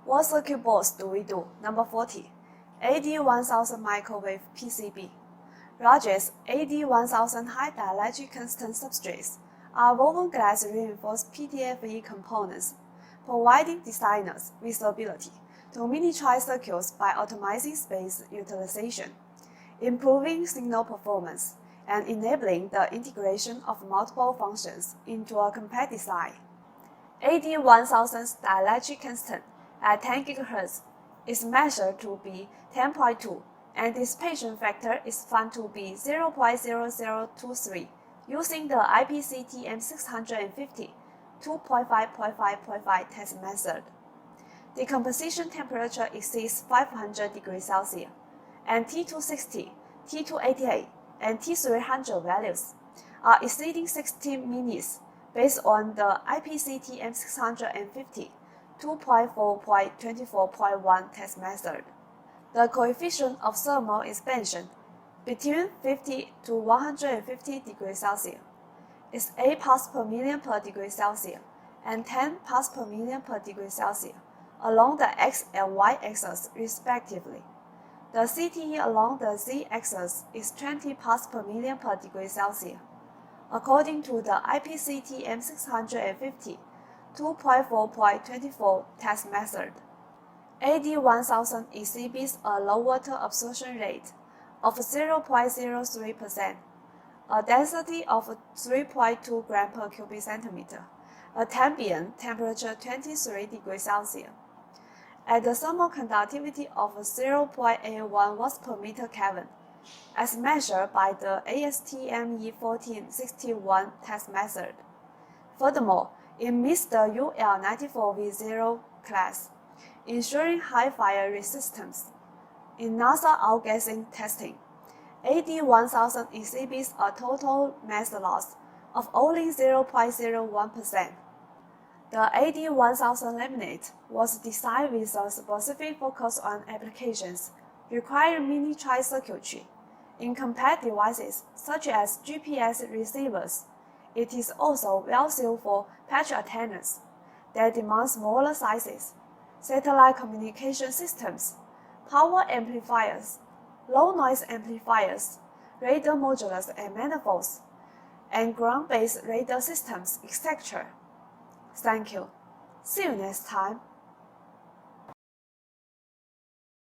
What circuit boards do we do? Number 40. AD1000 Microwave PCB. Rogers AD1000 high dielectric constant substrates are woven glass reinforced PTFE components, providing designers with the ability to miniaturize circuits by optimizing space utilization, improving signal performance, and enabling the integration of multiple functions into a compact design. AD1000's dielectric constant at 10 GHz is measured to be 10.2, and dissipation factor is found to be 0.0023 using the IPC-TM650 2.5.5.5 test method. The composition temperature exceeds 500 degrees Celsius, and T260, T288, and T300 values are exceeding 16 minutes based on the IPC-TM650 2.4.24.1 test method. The coefficient of thermal expansion between 50 to 150 degrees Celsius is 8 parts per million per degree Celsius and 10 parts per million per degree Celsius along the x and y axis respectively. The CTE along the z-axis is 20 parts per million per degree Celsius, according to the IPC-TM650 2.4.24 test method. AD1000 exhibits a low water absorption rate of 0.03%, a density of 3.2 grams per cubic centimeter, a ambient temperature 23 degrees Celsius, at the thermal conductivity of 0.81 watts per meter Kelvin, as measured by the ASTME1461 test method. Furthermore, it meets the UL94V0 class, ensuring high fire resistance. In NASA outgassing testing, AD1000 exhibits a total mass loss of only 0.01%. The AD1000 laminate was designed with a specific focus on applications requiring miniaturized circuitry. In compact devices such as GPS receivers, it is also well suited for patch antennas that demand smaller sizes, satellite communication systems, power amplifiers, low-noise amplifiers, radar modulars and manifolds, and ground-based radar systems, etc. Thank you. See you next time.